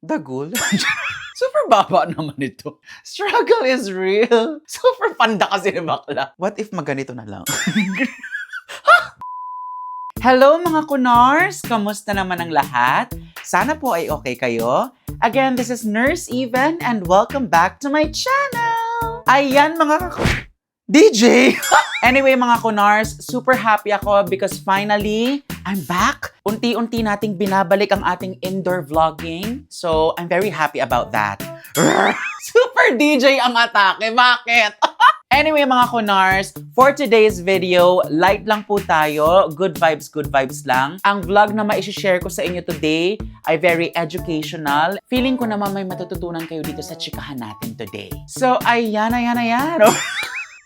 Dagol? Super baba naman ito. Struggle is real. Super panda kasi ni bakla. What if maganito na lang? Hello mga kunars! Kamusta naman ang lahat? Sana po ay okay kayo. Again, this is Nurse Even and welcome back to my channel! Ayan mga DJ! Anyway mga kunars, super happy ako because finally, I'm back. Unti-unti nating binabalik ang ating indoor vlogging. So, I'm very happy about that. Super DJ ang atake. Bakit? Anyway mga kunars, for today's video, light lang po tayo. Good vibes lang. Ang vlog na ma-share ko sa inyo today ay very educational. Feeling ko naman may matututunan kayo dito sa chikahan natin today. So, ayan.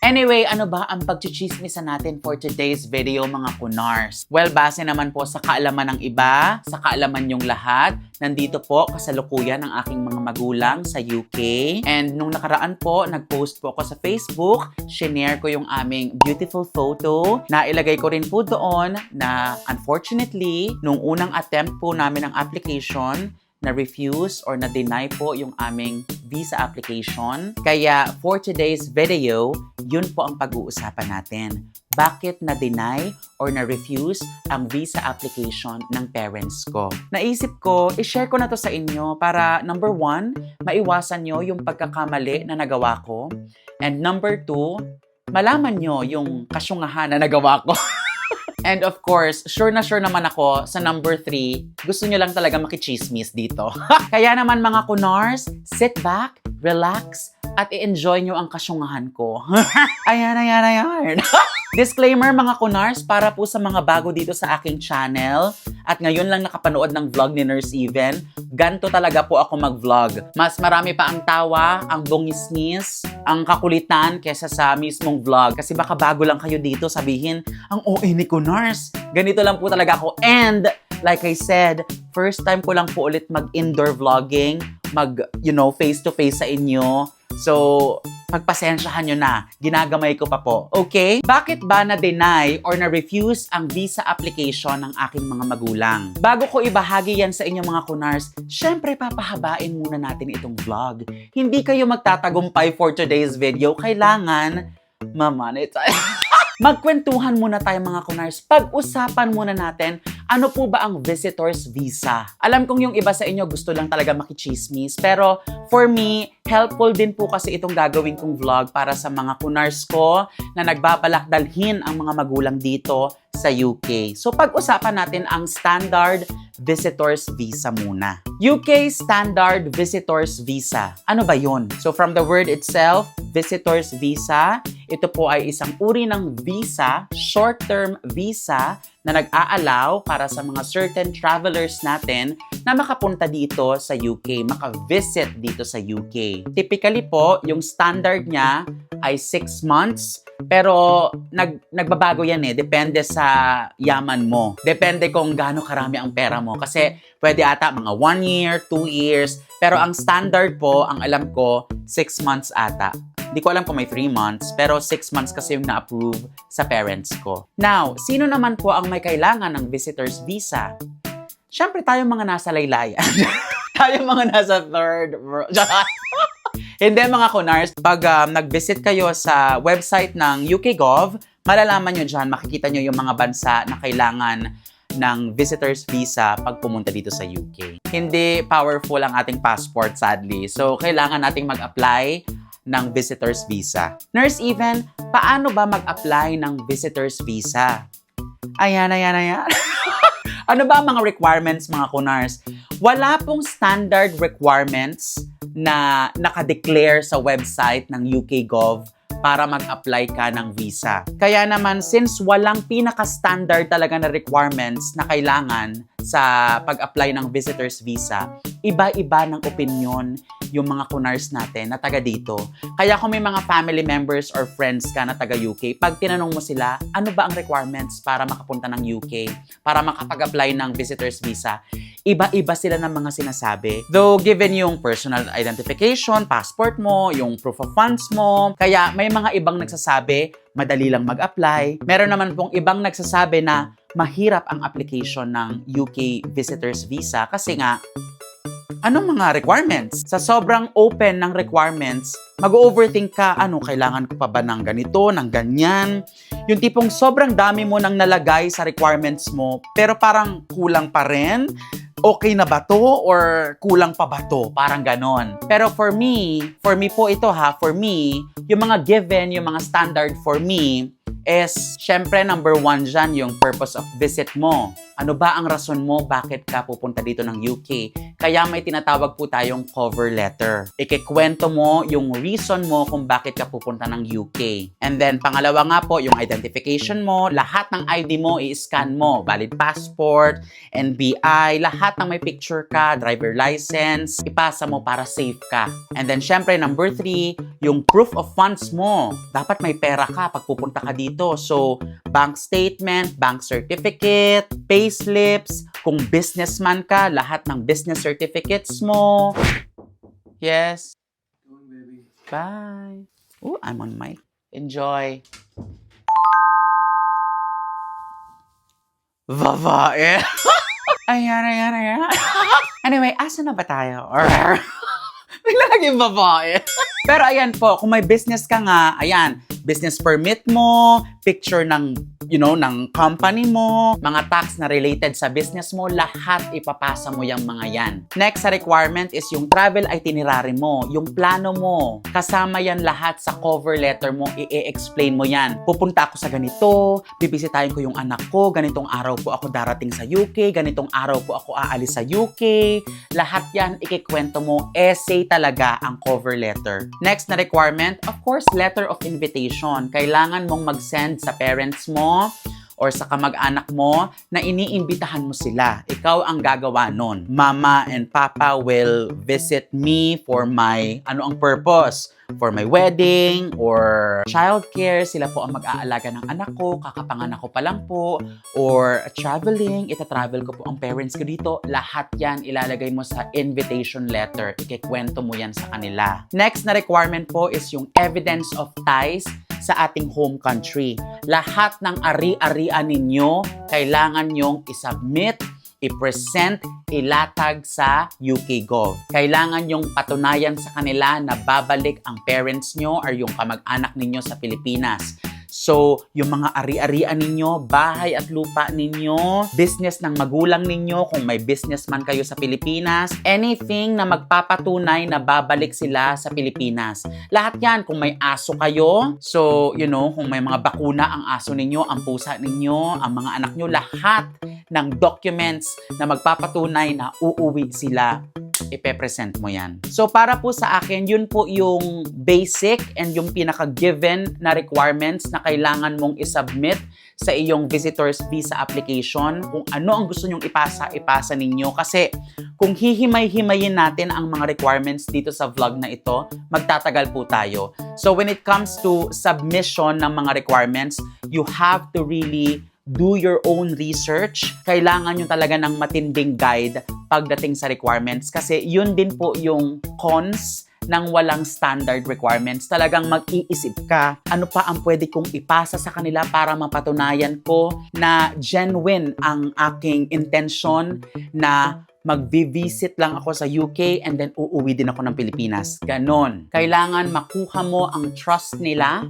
Anyway, ano ba ang pagchichismisan natin for today's video mga kunars? Well, base naman po sa kaalaman ng iba, sa kaalaman yung lahat, nandito po kasalukuyan ang aking mga magulang sa UK. And nung nakaraan po, nag-post po ako sa Facebook, shinare ko yung aming beautiful photo. Nailagay ko rin po doon na unfortunately, nung unang attempt po namin ng application, na-refuse or na-deny po yung aming visa application. Kaya for today's video, yun po ang pag-uusapan natin. Bakit na-deny or na-refuse ang visa application ng parents ko? Naisip ko, i-share ko na to sa inyo para number 1, maiwasan nyo yung pagkakamali na nagawa ko. And number 2, malaman nyo yung kasyungahan na nagawa ko. And of course, sure naman ako sa number 3, gusto nyo lang talaga makichismis dito. Kaya naman mga kunars, sit back, relax, at i-enjoy nyo ang kasyungahan ko. Ayan. Disclaimer mga kunars, para po sa mga bago dito sa aking channel at ngayon lang nakapanood ng vlog ni Nurse Even, ganto talaga po ako mag-vlog. Mas marami pa ang tawa, ang bungis-ngis, ang kakulitan kesa sa mismong vlog. Kasi baka bago lang kayo dito sabihin, ang OA ni Kunars. Ganito lang po talaga ako. And like I said, first time ko lang po ulit mag-indoor vlogging, face-to-face sa inyo. So, pagpasensyahan nyo na. Ginagamay ko pa po. Okay? Bakit ba na-deny or na-refuse ang visa application ng aking mga magulang? Bago ko ibahagi yan sa inyo mga kunars, syempre papahabain muna natin itong vlog. Hindi kayo magtatagumpay for today's video. Kailangan mamonetize. Magkwentuhan muna tayo mga kunars. Pag-usapan muna natin, ano po ba ang visitor's visa? Alam kong yung iba sa inyo gusto lang talaga makichismis, pero for me, helpful din po kasi itong gagawin kong vlog para sa mga kunars ko na nagbabalak dalhin ang mga magulang dito sa UK. So pag-usapan natin ang standard visitor's visa muna. UK Standard Visitor's Visa. Ano ba yun? So from the word itself, visitor's visa, ito po ay isang uri ng visa, short-term visa na nag-a-allow para sa mga certain travelers natin na makapunta dito sa UK, maka-visit dito sa UK. Typically po, yung standard niya ay 6 months, pero nagbabago yan depende sa yaman mo. Depende kung gaano karami ang pera mo. Kasi pwede ata mga 1 year, 2 years, pero ang standard po, ang alam ko, 6 months ata. Hindi ko alam kung may 3 months, pero 6 months kasi yung na-approve sa parents ko. Now, sino naman po ang may kailangan ng visitor's visa? Siyempre tayo mga nasa laylayan. Tayo mga nasa third world. Hindi mga kunars, pag nag-visit kayo sa website ng UK Gov, malalaman nyo dyan, makikita nyo yung mga bansa na kailangan ng visitor's visa pag pumunta dito sa UK. Hindi powerful ang ating passport sadly, so kailangan nating mag-apply ng visitor's visa. Nurse Even, paano ba mag-apply ng visitor's visa? Ayan. Ano ba ang mga requirements mga kunars? Wala pong standard requirements na nakadeclare sa website ng UK Gov para mag-apply ka ng visa. Kaya naman, since walang pinaka-standard talaga na requirements na kailangan sa pag-apply ng visitor's visa, iba-iba ng opinion yung mga kunars natin na taga dito. Kaya kung may mga family members or friends ka na taga UK, pag tinanong mo sila, ano ba ang requirements para makapunta ng UK, para makapag-apply ng visitor's visa, iba-iba sila ng mga sinasabi. Though, given yung personal identification, passport mo, yung proof of funds mo, kaya may mga ibang nagsasabi, madali lang mag-apply. Meron naman pong ibang nagsasabi na mahirap ang application ng UK Visitor's Visa kasi nga, Anong mga requirements? Sa sobrang open ng requirements, mag-overthink ka, kailangan ko pa ba ng ganito, ng ganyan? Yung tipong sobrang dami mo nang nalagay sa requirements mo, pero parang kulang pa rin? Okay na ba to? Or kulang pa ba to? Parang ganon. Pero for me po ito for me, yung mga given, yung mga standard for me, is, syempre, number 1 dyan, yung purpose of visit mo. Ano ba ang rason mo bakit ka pupunta dito ng UK? Kaya may tinatawag po tayong cover letter. Ikikwento mo yung reason mo kung bakit ka pupunta ng UK. And then, pangalawa nga po, yung identification mo. Lahat ng ID mo, i-scan mo. Valid passport, NBI, lahat ng may picture ka, driver license, ipasa mo para safe ka. And then, syempre, number 3, yung proof of funds mo. Dapat may pera ka pag pupunta ka dito. So, bank statement, bank certificate, payslips, kung businessman ka, lahat ng business certificates mo. Yes. Bye. Oh, I'm on mic. Enjoy. Babae. Ayan. Anyway, asa na ba tayo? Bigla naging babae. Pero ayan po, kung may business ka nga, ayan, business permit mo, picture ng ng company mo, mga tax na related sa business mo, lahat ipapasa mo yung mga yan. Next sa requirement is yung travel itinerary mo, yung plano mo. Kasama yan lahat sa cover letter mo, i-explain mo yan. Pupunta ako sa ganito, bibisitahin ko yung anak ko, ganitong araw po ako darating sa UK, ganitong araw po ako aalis sa UK. Lahat yan, ikikwento mo, essay talaga ang cover letter. Next na requirement, of course, letter of invitation. Kailangan mong mag-send sa parents mo or sa kamag-anak mo na iniimbitahan mo sila. Ikaw ang gagawa nun. Mama and Papa will visit me for my, ang purpose? For my wedding or childcare, sila po ang mag-aalaga ng anak ko, kakapanganak ko pa lang po, or traveling, itatravel ko po ang parents ko dito. Lahat yan ilalagay mo sa invitation letter. Ikikwento mo yan sa kanila. Next na requirement po is yung evidence of ties sa ating home country. Lahat ng ari-arian ninyo, kailangan nyong isubmit, i-present, ilatag sa UK Gov. Kailangan yung patunayan sa kanila na babalik ang parents nyo or yung kamag-anak ninyo sa Pilipinas. So, yung mga ari-arian ninyo, bahay at lupa ninyo, business ng magulang ninyo, kung may business man kayo sa Pilipinas, anything na magpapatunay na babalik sila sa Pilipinas. Lahat yan, kung may aso kayo, so, kung may mga bakuna ang aso ninyo, ang pusa ninyo, ang mga anak nyo, lahat ng documents na magpapatunay na uuwi sila, ipe-present mo yan. So, para po sa akin, yun po yung basic and yung pinaka-given na requirements na kailangan mong isubmit sa iyong visitor's visa application. Kung ano ang gusto nyong ipasa ninyo. Kasi kung hihimay-himayin natin ang mga requirements dito sa vlog na ito, magtatagal po tayo. So, when it comes to submission ng mga requirements, you have to really do your own research. Kailangan nyo talaga ng matinding guide pagdating sa requirements kasi yun din po yung cons ng walang standard requirements. Talagang mag-iisip ka, ano pa ang pwede kong ipasa sa kanila para mapatunayan ko na genuine ang aking intention na mag-visit lang ako sa UK and then uuwi din ako ng Pilipinas. Ganon. Kailangan makuha mo ang trust nila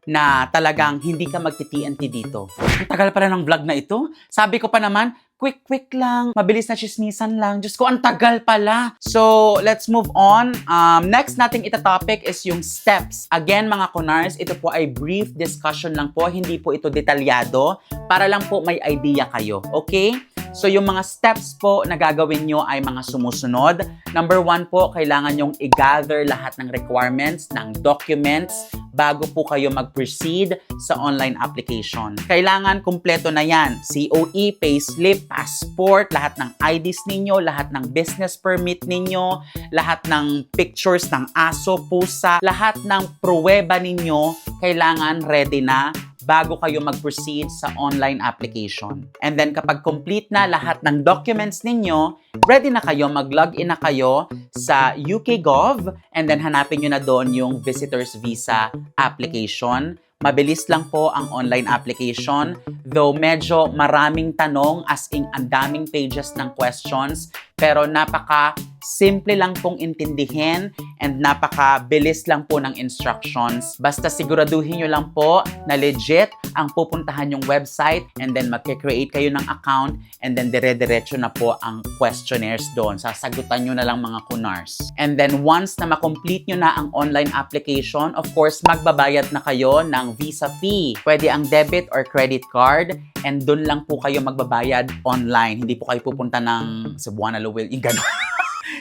na talagang hindi ka magti-TNT dito. Ang tagal pala ng vlog na ito. Sabi ko pa naman, quick lang, mabilis na chismisan lang. Diyos ko, ang tagal pala. So, let's move on. Next nating itatopic is yung steps. Again, mga kunars, ito po ay brief discussion lang po. Hindi po ito detalyado. Para lang po may idea kayo. Okay? So, yung mga steps po na gagawin nyo ay mga sumusunod. Number 1 po, kailangan nyong i-gather lahat ng requirements, ng documents, bago po kayo mag-proceed sa online application. Kailangan kumpleto na yan. COE, payslip, passport, lahat ng IDs ninyo, lahat ng business permit ninyo, lahat ng pictures ng aso, pusa, lahat ng pruweba ninyo, kailangan ready na bago kayo mag-proceed sa online application. And then kapag complete na lahat ng documents ninyo, ready na kayo, mag-login na kayo sa UK Gov and then hanapin nyo na doon yung Visitor's Visa application. Mabilis lang po ang online application, though medyo maraming tanong as in ang daming pages ng questions, pero napaka simple lang pong intindihin and napakabilis lang po ng instructions. Basta siguraduhin nyo lang po na legit ang pupuntahan yung website and then magkikreate kayo ng account and then dire-diretso na po ang questionnaires doon. Sasagutan nyo na lang mga kunars. And then once na makomplete nyo na ang online application, of course, magbabayad na kayo ng visa fee. Pwede ang debit or credit card and doon lang po kayo magbabayad online. Hindi po kayo pupunta ng Cebuana Lowell, yung gano'n.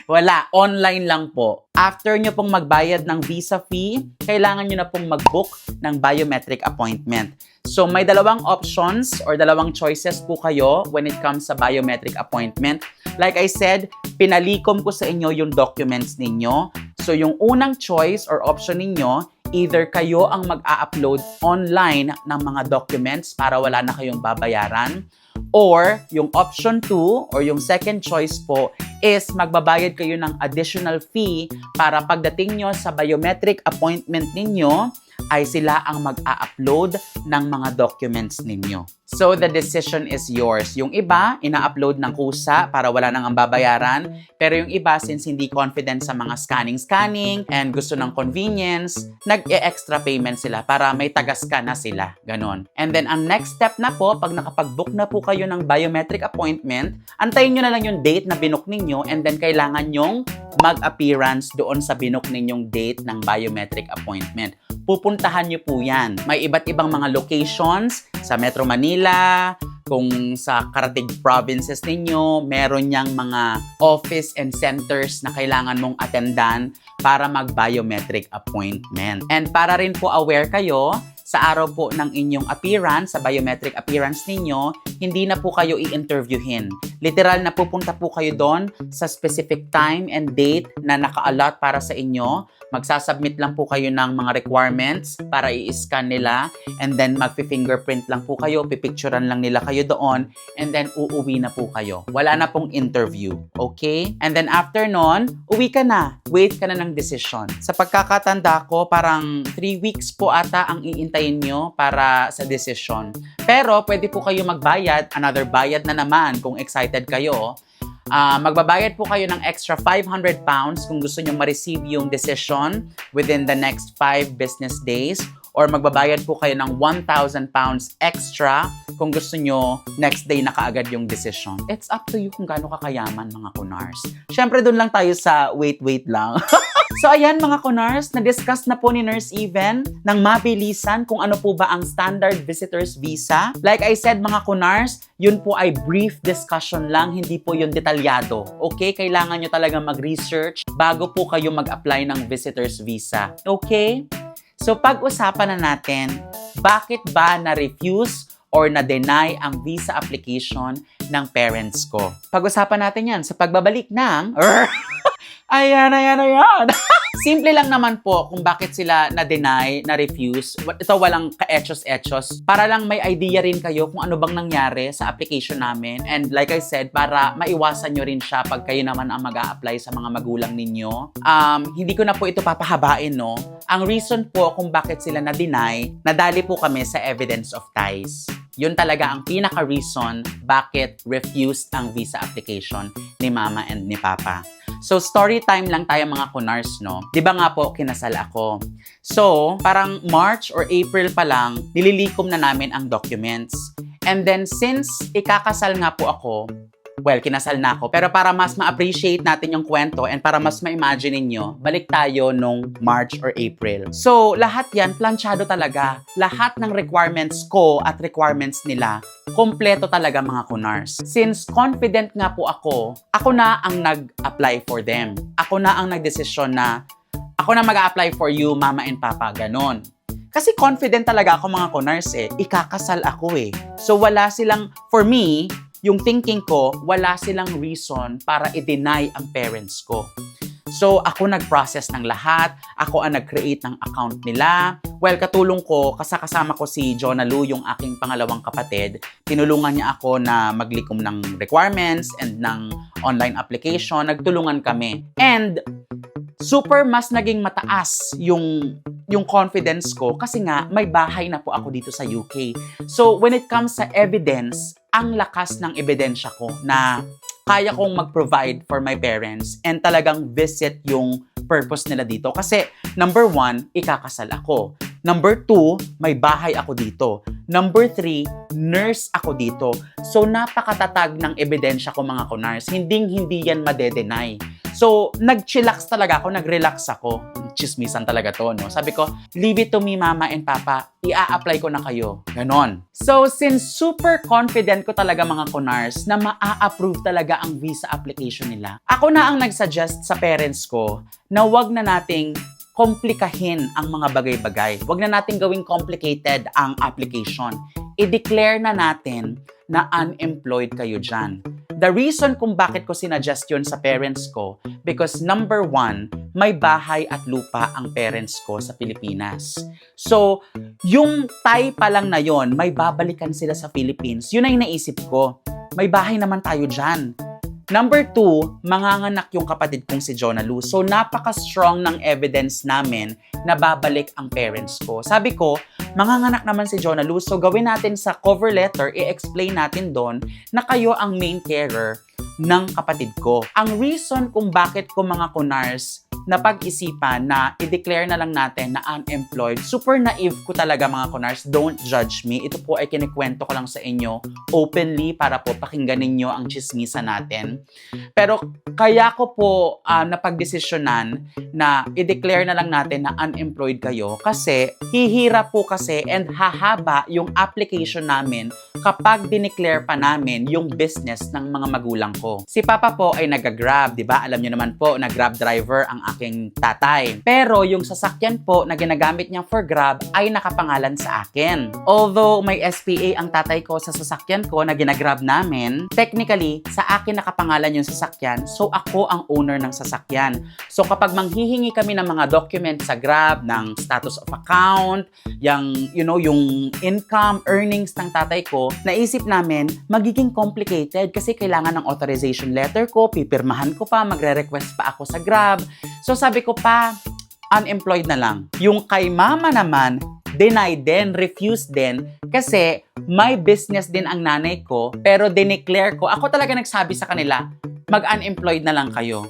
Wala, online lang po. After nyo pong magbayad ng visa fee, kailangan nyo na pong mag-book ng biometric appointment. So may dalawang options or dalawang choices po kayo when it comes sa biometric appointment. Like I said, pinalikom ko sa inyo yung documents ninyo. So yung unang choice or option ninyo, either kayo ang mag-a-upload online ng mga documents para wala na kayong babayaran, or yung option 2 or yung second choice po is magbabayad kayo ng additional fee para pagdating nyo sa biometric appointment ninyo ay sila ang mag-a-upload ng mga documents ninyo. So, the decision is yours. Yung iba, ina-upload ng kusa para wala nang ang babayaran. Pero yung iba, since hindi confident sa mga scanning and gusto ng convenience, nag-e-extra payment sila para may taga-scan na sila. Ganon. And then, ang next step na po, pag nakapag-book na po kayo ng biometric appointment, antayin nyo na lang yung date na binook ninyo and then kailangan nyong mag-appearance doon sa binook ninyong date ng biometric appointment. Pupuntahan nyo po yan. May iba't ibang mga locations sa Metro Manila, kung sa karatig provinces ninyo, meron niyang mga office and centers na kailangan mong attendan para mag-biometric appointment. And para rin po aware kayo, sa araw po ng inyong appearance, sa biometric appearance ninyo, hindi na po kayo i-interviewin. Literal na pupunta po kayo doon sa specific time and date na naka-allot para sa inyo. Magsasubmit lang po kayo ng mga requirements para i-scan nila and then magpi-fingerprint lang po kayo, pipicturean lang nila kayo doon and then uuwi na po kayo. Wala na pong interview. Okay? And then after nun, uwi ka na. Wait ka na ng decision. Sa pagkakatanda ko, parang 3 weeks po ata ang iintayin nyo para sa decision. Pero pwede po kayo magbayad, another bayad na naman kung excited kayo. Magbabayad po kayo ng extra 500 pounds kung gusto nyo ma-receive yung decision within the next 5 business days, or magbabayad po kayo ng 1,000 pounds extra kung gusto nyo next day na kaagad yung decision. It's up to you kung gaano kakayaman, mga kunars. Syempre, dun lang tayo sa wait lang. So ayan mga kunars, na-discuss na po ni Nurse Even ng mabilisan kung ano po ba ang standard visitor's visa. Like I said mga kunars, yun po ay brief discussion lang, hindi po yun detalyado. Okay? Kailangan nyo talaga mag-research bago po kayo mag-apply ng visitor's visa. Okay? So pag-usapan na natin, bakit ba na-refuse or na-deny ang visa application ng parents ko? Pag-usapan natin yan sa pagbabalik ng... Ayan. Simple lang naman po kung bakit sila na-deny, na-refuse. Ito walang ka-etchos-etchos. Para lang may idea rin kayo kung ano bang nangyari sa application namin. And like I said, para maiwasan nyo rin siya pag kayo naman ang mag-a-apply sa mga magulang ninyo. Hindi ko na po ito papahabain, no? Ang reason po kung bakit sila na-deny, nadali po kami sa evidence of ties. Yun talaga ang pinaka-reason bakit refused ang visa application ni Mama and ni Papa. So, story time lang tayo mga kunars, no? Di ba nga po, kinasal ako. So, parang March or April pa lang, nililikom na namin ang documents. And then, since ikakasal nga po ako, well, kinasal na ako. Pero para mas ma-appreciate natin yung kwento and para mas ma-imagine ninyo, balik tayo nung March or April. So, lahat yan, planchado talaga. Lahat ng requirements ko at requirements nila, kompleto talaga mga kunars. Since confident nga po ako na ang nag-apply for them. Ako na ang nagdesisyon na, ako na mag-a-apply for you, Mama and Papa, ganon. Kasi confident talaga ako mga kunars ikakasal ako So wala silang, for me, yung thinking ko, wala silang reason para i-deny ang parents ko. So, ako nag-process ng lahat. Ako ang nag-create ng account nila. Well, katulong ko, kasama ko si Jonah Lu, yung aking pangalawang kapatid. Tinulungan niya ako na maglikom ng requirements and ng online application. Nagtulungan kami. And, super mas naging mataas yung confidence ko kasi nga may bahay na po ako dito sa UK. So, when it comes sa evidence, ang lakas ng ebidensya ko na kaya kong mag-provide for my parents and talagang visit yung purpose nila dito. Kasi, number 1, ikakasal ako. Number 2, may bahay ako dito. Number 3, nurse ako dito. So, napakatatag ng ebidensya ko mga kunars. Hindi yan madedenay. So, nag-chillax talaga ako, nag-relax ako. Chismisan talaga to, no? Sabi ko, leave it to me, mama and papa. I-a-apply ko na kayo. Ganon. So, since super confident ko talaga mga kunars na ma-approve talaga ang visa application nila, ako na ang nag-suggest sa parents ko na wag na nating komplikahin ang mga bagay-bagay. Wag na nating gawing complicated ang application. I-declare na natin na unemployed kayo dyan. The reason kung bakit ko sinuggest yun sa parents ko, because number 1, may bahay at lupa ang parents ko sa Pilipinas. So, yung Thai pa lang na yon, may babalikan sila sa Philippines. Yun ay naisip ko. May bahay naman tayo dyan. Number 2, manganganak yung kapatid kong si Jonah Lu. So, napaka-strong ng evidence namin na babalik ang parents ko. Sabi ko, manganganak naman si Jonah Lu. So, gawin natin sa cover letter, i-explain natin doon na kayo ang main carer ng kapatid ko. Ang reason kung bakit ko mga kunars napag-isipan na i-declare na lang natin na unemployed, super naive ko talaga mga kunars, don't judge me. Ito po ay kinikwento ko lang sa inyo openly para po pakinggan ninyo ang chismisa natin. Pero kaya ko po napag-desisyonan na i-declare na lang natin na unemployed kayo kasi hihirap po kasi and hahaba yung application namin kapag dineclare pa namin yung business ng mga magulang ko. Si Papa po ay nag-Grab, di ba? Alam niyo naman po, nag-Grab driver ang aking tatay. Pero yung sasakyan po na ginagamit niya for Grab ay nakapangalan sa akin. Although may SPA ang tatay ko sa sasakyan ko na ginagrab namin, technically, sa akin nakapangalan yung sasakyan, so ako ang owner ng sasakyan. So kapag manghihingi kami ng mga documents sa Grab, ng status of account, yung income, earnings ng tatay ko, naisip namin, magiging complicated kasi kailangan ng authorization letter ko, pipirmahan ko pa, magre-request pa ako sa Grab. So sabi ko pa, unemployed na lang. Yung kay mama naman, deny din, refuse din, kasi may business din ang nanay ko, pero dineclare ko, ako talaga nagsabi sa kanila, mag-unemployed na lang kayo.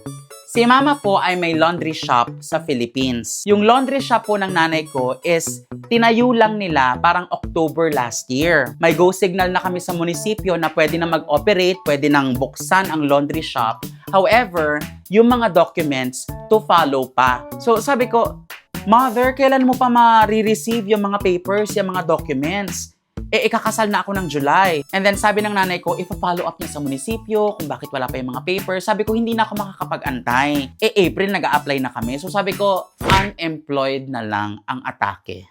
Si mama po ay may laundry shop sa Philippines. Yung laundry shop po ng nanay ko is tinayo lang nila parang October last year. May go signal na kami sa munisipyo na pwede na mag-operate, pwede nang buksan ang laundry shop. However, yung mga documents to follow pa. So sabi ko, Mother, kailan mo pa ma-receive yung mga papers, yung mga documents? Ikakasal na ako ng July. And then sabi ng nanay ko, ipa-follow up niya sa munisipyo kung bakit wala pa yung mga papers. Sabi ko, hindi na ako makakapag-antay. April, nag-a-apply na kami. So sabi ko, unemployed na lang ang atake.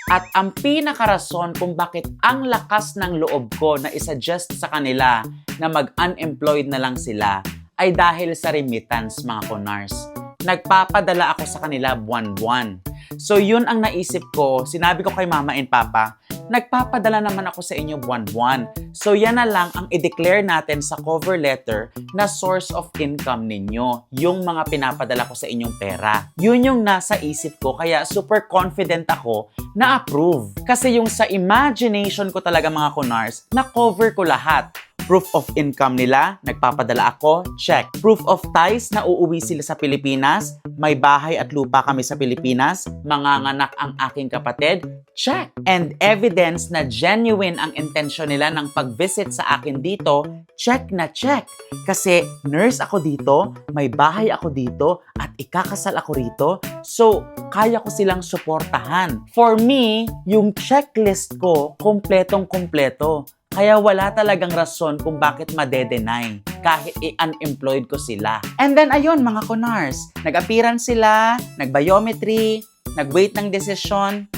At ang pinakarason kung bakit ang lakas ng loob ko na isuggest sa kanila na mag-unemployed na lang sila ay dahil sa remittance, mga kunars. Nagpapadala ako sa kanila buwan-buwan. So yun ang naisip ko. Sinabi ko kay Mama and Papa, nagpapadala naman ako sa inyo buwan-buwan. So yan na lang ang i-declare natin sa cover letter na source of income ninyo. Yung mga pinapadala ko sa inyong pera. Yun yung nasa isip ko. Kaya super confident ako na approve. Kasi yung sa imagination ko talaga mga kunars, na-cover ko lahat. Proof of income nila, nagpapadala ako, check. Proof of ties, na uuwi sila sa Pilipinas, may bahay at lupa kami sa Pilipinas, manganganak ang aking kapatid, check. And evidence na genuine ang intensyon nila ng pag-visit sa akin dito, check na check. Kasi nurse ako dito, may bahay ako dito, at ikakasal ako rito, so kaya ko silang suportahan. For me, yung checklist ko, kompletong-kompleto. Kaya wala talagang rason kung bakit madedenay kahit i-unemployed ko sila. And then ayun mga kunars, nag-appearance sila, nag-biometry, nag-wait ng desisyon,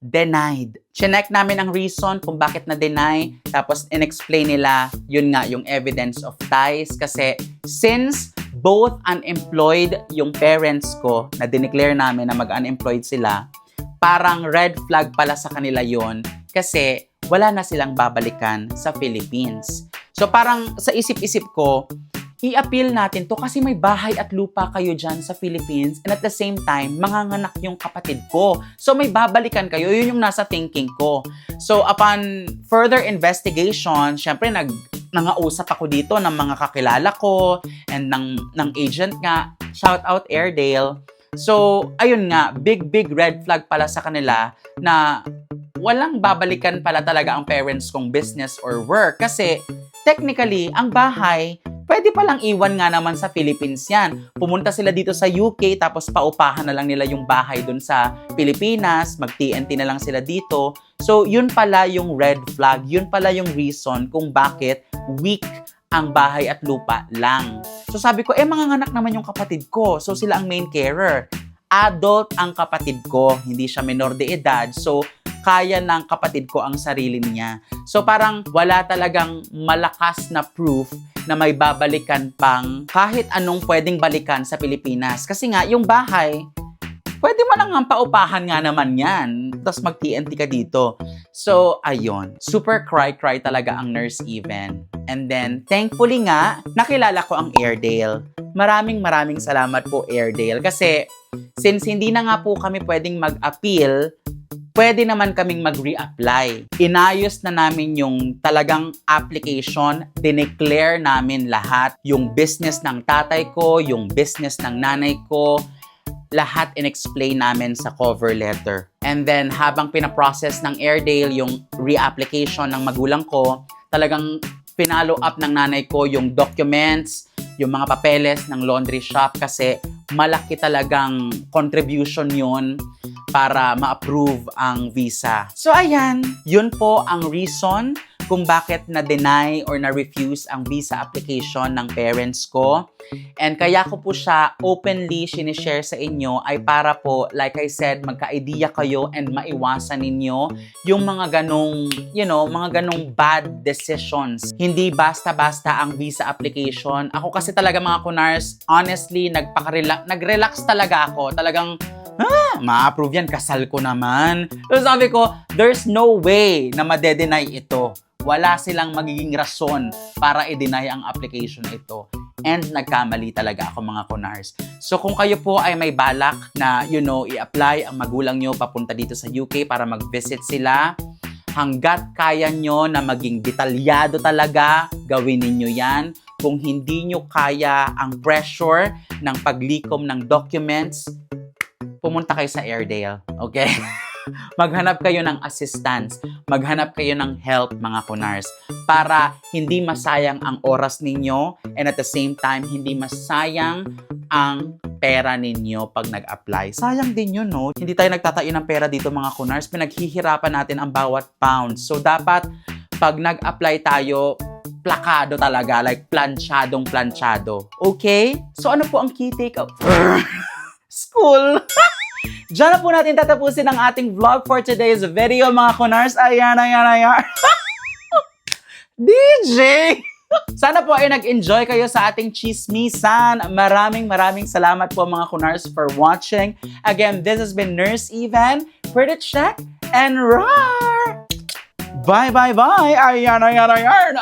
denied. Chinek namin ang reason kung bakit na-deny, tapos in-explain nila, yun nga, yung evidence of ties. Kasi since both unemployed yung parents ko, na dineclare namin na mag-unemployed sila, parang red flag pala sa kanila yon kasi wala na silang babalikan sa Philippines. So parang sa isip-isip ko, i-appeal natin to kasi may bahay at lupa kayo dyan sa Philippines and at the same time, manganganak yung kapatid ko. So may babalikan kayo, yun yung nasa thinking ko. So upon further investigation, syempre nangausap ako dito ng mga kakilala ko and ng agent nga. Shout out Airedale. So, ayun nga, big red flag pala sa kanila na walang babalikan pala talaga ang parents kong business or work. Kasi, technically, ang bahay, pwede palang iwan nga naman sa Philippines yan. Pumunta sila dito sa UK, tapos paupahan na lang nila yung bahay dun sa Pilipinas, mag-TNT na lang sila dito. So, yun pala yung red flag, yun pala yung reason kung bakit weak ang bahay at lupa lang. So sabi ko, manganganak naman yung kapatid ko. So sila ang main carer. Adult ang kapatid ko, hindi siya menor de edad. So kaya ng kapatid ko ang sarili niya. So parang wala talagang malakas na proof na may babalikan pang kahit anong pwedeng balikan sa Pilipinas. Kasi nga, yung bahay, pwede mo lang ang paupahan nga naman yan. Tapos mag-TNT ka dito. So, ayun. Super cry talaga ang Nurse Even. And then, thankfully nga, nakilala ko ang Airedale. Maraming salamat po, Airedale. Kasi, since hindi na nga po kami pwedeng mag-appeal, pwede naman kaming mag-reapply. Inayos na namin yung talagang application, dineclare namin lahat. Yung business ng tatay ko, yung business ng nanay ko, lahat in-explain namin sa cover letter. And then, habang pinaprocess ng Airedale yung reapplication ng magulang ko, talagang pinalo up ng nanay ko yung documents, yung mga papeles ng laundry shop kasi malaki talagang contribution yun para ma-approve ang visa. So ayan, yun po ang reason kung bakit na-deny or na-refuse ang visa application ng parents ko. And kaya ko po siya openly sinishare sa inyo ay para po, like I said, magka-idea kayo and maiwasan ninyo yung mga ganong, mga ganong bad decisions. Hindi basta-basta ang visa application. Ako kasi talaga mga kunars, honestly, nag-relax talaga ako. Talagang, ma-approve yan, kasal ko naman. So sabi ko, there's no way na madedenay ito. Wala silang magiging rason para i-deny ang application na ito. And nagkamali talaga ako mga kunars. So kung kayo po ay may balak na, i-apply ang magulang nyo papunta dito sa UK para mag-visit sila, hanggat kaya nyo na maging detalyado talaga, gawin ninyo yan. Kung hindi nyo kaya ang pressure ng paglikom ng documents, pumunta kayo sa Airedale, okay? Maghanap kayo ng assistance, maghanap kayo ng help mga kunars para hindi masayang ang oras ninyo and at the same time, hindi masayang ang pera ninyo pag nag-apply. Sayang din yun, no? Hindi tayo nagtatayo ng pera dito mga kunars, pinaghihirapan natin ang bawat pound. So dapat pag nag-apply tayo, plakado talaga, like planchadong. Okay? So ano po ang key take-out? School! Diyan na po natin tatapusin ang ating vlog for today's video, mga kunars. Ayan. DJ! Sana po ay nag-enjoy kayo sa ating chismisan. Maraming salamat po mga kunars for watching. Again, this has been Nurse Even, Pretty Check, and Rar! Bye! Ayan.